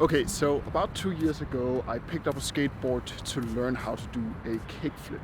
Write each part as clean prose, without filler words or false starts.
Okay, so about 2 years ago, I picked up a skateboard to learn how to do a kickflip.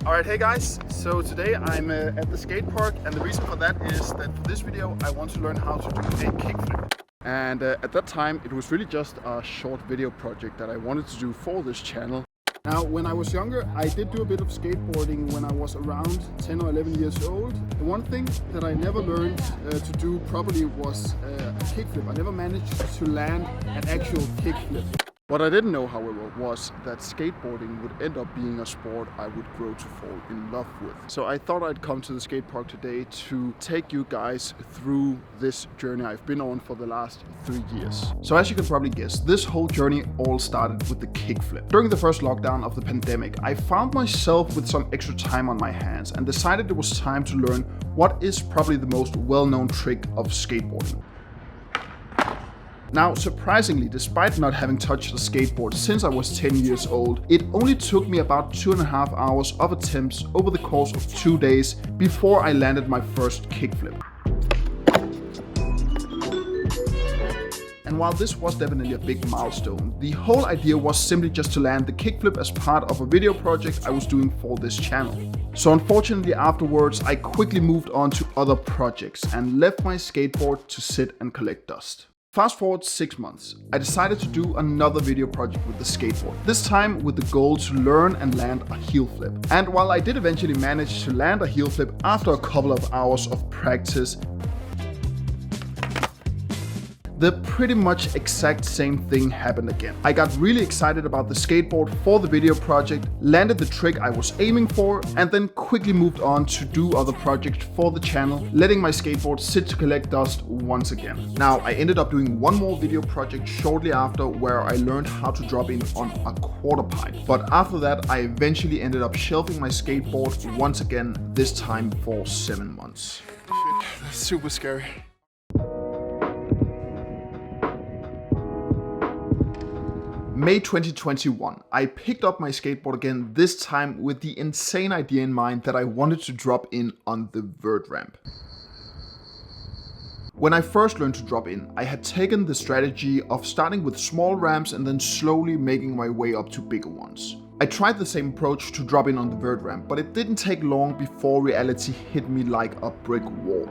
Alright, hey guys, so today I'm at the skate park, and the reason for that is that for this video I want to learn how to do a kickflip. And at that time it was really just a short video project that I wanted to do for this channel. Now, when I was younger, I did do a bit of skateboarding when I was around 10 or 11 years old. The one thing that I never learned to do properly was a kickflip. I never managed to land an actual kickflip. What I didn't know, however, was that skateboarding would end up being a sport I would grow to fall in love with. So I thought I'd come to the skate park today to take you guys through this journey I've been on for the last 3 years. So as you can probably guess, this whole journey all started with the kickflip. During the first lockdown of the pandemic, I found myself with some extra time on my hands and decided it was time to learn what is probably the most well-known trick of skateboarding. Now, surprisingly, despite not having touched a skateboard since I was 10 years old, it only took me about 2.5 hours of attempts over the course of 2 days before I landed my first kickflip. And while this was definitely a big milestone, the whole idea was simply just to land the kickflip as part of a video project I was doing for this channel. So unfortunately afterwards, I quickly moved on to other projects and left my skateboard to sit and collect dust. Fast forward 6 months, I decided to do another video project with the skateboard, this time with the goal to learn and land a heel flip. And while I did eventually manage to land a heel flip after a couple of hours of practice, the pretty much exact same thing happened again. I got really excited about the skateboard for the video project, landed the trick I was aiming for, and then quickly moved on to do other projects for the channel, letting my skateboard sit to collect dust once again. Now, I ended up doing one more video project shortly after where I learned how to drop in on a quarter pipe. But after that, I eventually ended up shelving my skateboard once again, this time for 7 months. Shit, that's super scary. May 2021, I picked up my skateboard again, this time with the insane idea in mind that I wanted to drop in on the vert ramp. When I first learned to drop in, I had taken the strategy of starting with small ramps and then slowly making my way up to bigger ones. I tried the same approach to drop in on the vert ramp, but it didn't take long before reality hit me like a brick wall.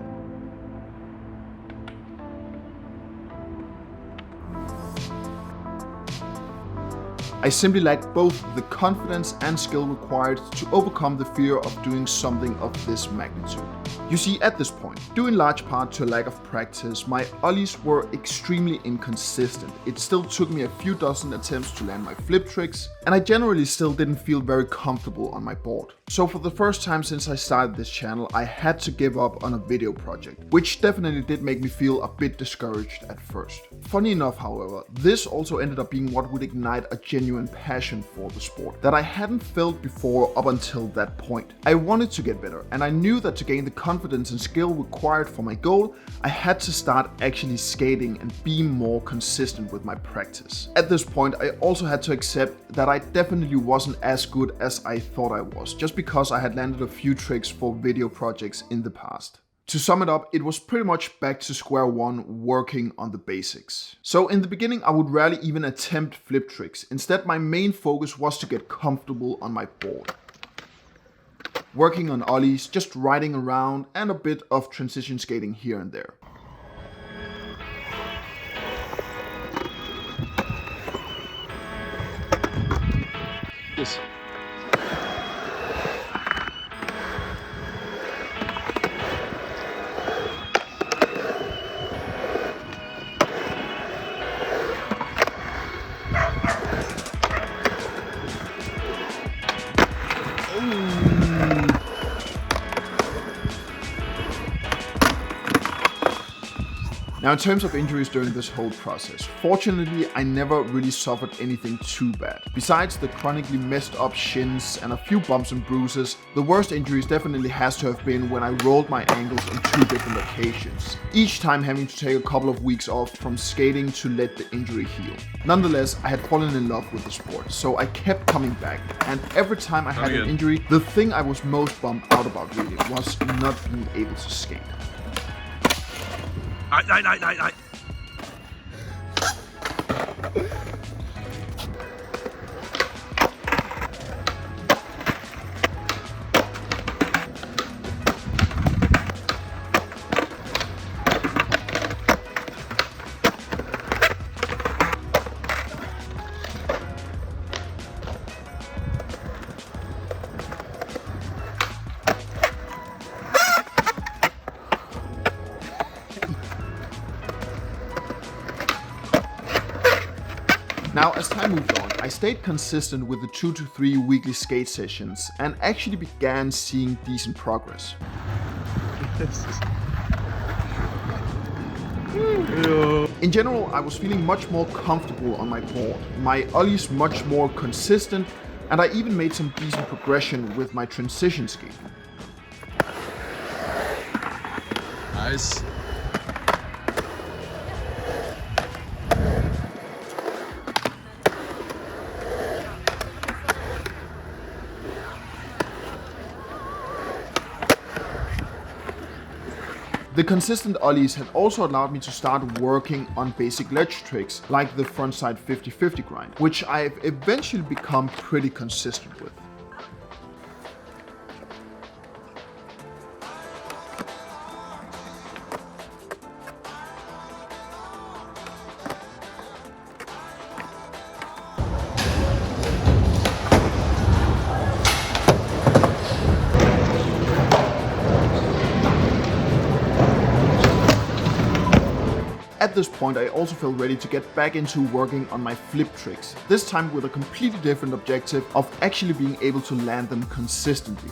I simply lacked both the confidence and skill required to overcome the fear of doing something of this magnitude. You see, at this point, due in large part to a lack of practice, my ollies were extremely inconsistent. It still took me a few dozen attempts to land my flip tricks, and I generally still didn't feel very comfortable on my board. So for the first time since I started this channel, I had to give up on a video project, which definitely did make me feel a bit discouraged at first. Funny enough, however, this also ended up being what would ignite a genuine passion for the sport that I hadn't felt before up until that point. I wanted to get better, and I knew that to gain the confidence and skill required for my goal, I had to start actually skating and be more consistent with my practice. At this point, I also had to accept that I definitely wasn't as good as I thought I was, just because I had landed a few tricks for video projects in the past. To sum it up, it was pretty much back to square one, working on the basics. So in the beginning, I would rarely even attempt flip tricks. Instead, my main focus was to get comfortable on my board. Working on ollies, just riding around, and a bit of transition skating here and there. Yes. Now, in terms of injuries during this whole process, fortunately I never really suffered anything too bad. Besides the chronically messed up shins and a few bumps and bruises, the worst injuries definitely has to have been when I rolled my ankles in 2 different occasions, each time having to take a couple of weeks off from skating to let the injury heal. Nonetheless, I had fallen in love with the sport, so I kept coming back, and every time I had an injury, the thing I was most bummed out about really was not being able to skate. Now, as time moved on, I stayed consistent with the 2 to 3 weekly skate sessions and actually began seeing decent progress. In general, I was feeling much more comfortable on my board, my ollies much more consistent, and I even made some decent progression with my transition skating. Nice. The consistent ollies had also allowed me to start working on basic ledge tricks like the frontside 50-50 grind, which I've eventually become pretty consistent with. At this point, I also felt ready to get back into working on my flip tricks, this time with a completely different objective of actually being able to land them consistently.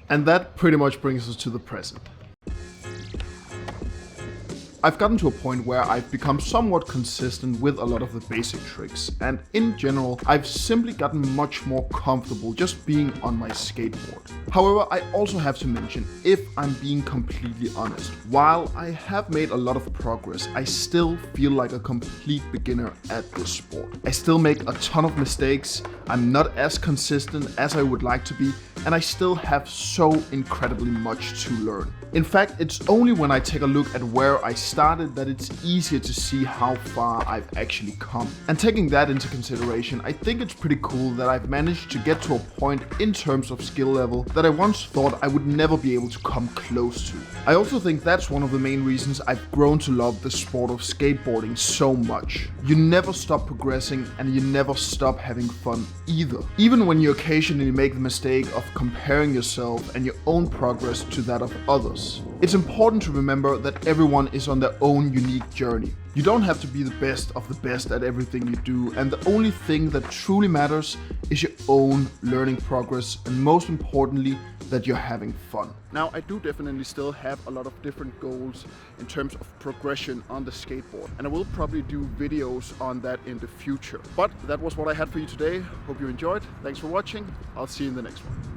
And that pretty much brings us to the present. I've gotten to a point where I've become somewhat consistent with a lot of the basic tricks, and in general, I've simply gotten much more comfortable just being on my skateboard. However, I also have to mention, if I'm being completely honest, while I have made a lot of progress, I still feel like a complete beginner at this sport. I still make a ton of mistakes, I'm not as consistent as I would like to be, and I still have so incredibly much to learn. In fact, it's only when I take a look at where I started that it's easier to see how far I've actually come. And taking that into consideration, I think it's pretty cool that I've managed to get to a point in terms of skill level that I once thought I would never be able to come close to. I also think that's one of the main reasons I've grown to love the sport of skateboarding so much. You never stop progressing and you never stop having fun either. Even when you occasionally make the mistake of comparing yourself and your own progress to that of others. It's important to remember that everyone is on their own unique journey. You don't have to be the best of the best at everything you do, and the only thing that truly matters is your own learning progress, and most importantly, that you're having fun. Now, I do definitely still have a lot of different goals in terms of progression on the skateboard, and I will probably do videos on that in the future. But that was what I had for you today. Hope you enjoyed. Thanks for watching. I'll see you in the next one.